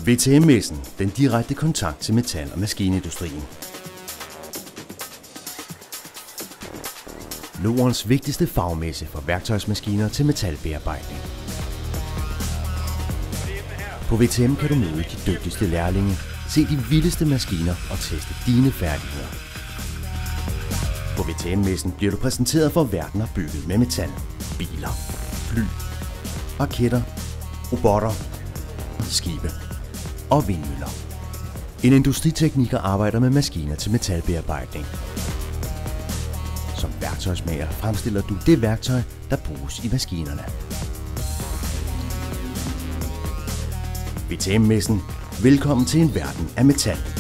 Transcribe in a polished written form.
VTM-messen, den direkte kontakt til metal- og maskinindustrien. Nordens vigtigste fagmesse for værktøjsmaskiner til metalbearbejdning. På VTM kan du møde de dygtigste lærlinge, se de vildeste maskiner og teste dine færdigheder. På VTM-messen bliver du præsenteret for verdener bygget med metal, biler, fly, raketter, robotter, skibe og vindmøller. En industritekniker arbejder med maskiner til metalbearbejdning. Som værktøjsmager fremstiller du det værktøj, der bruges i maskinerne. VTM-messen. Velkommen til en verden af metal.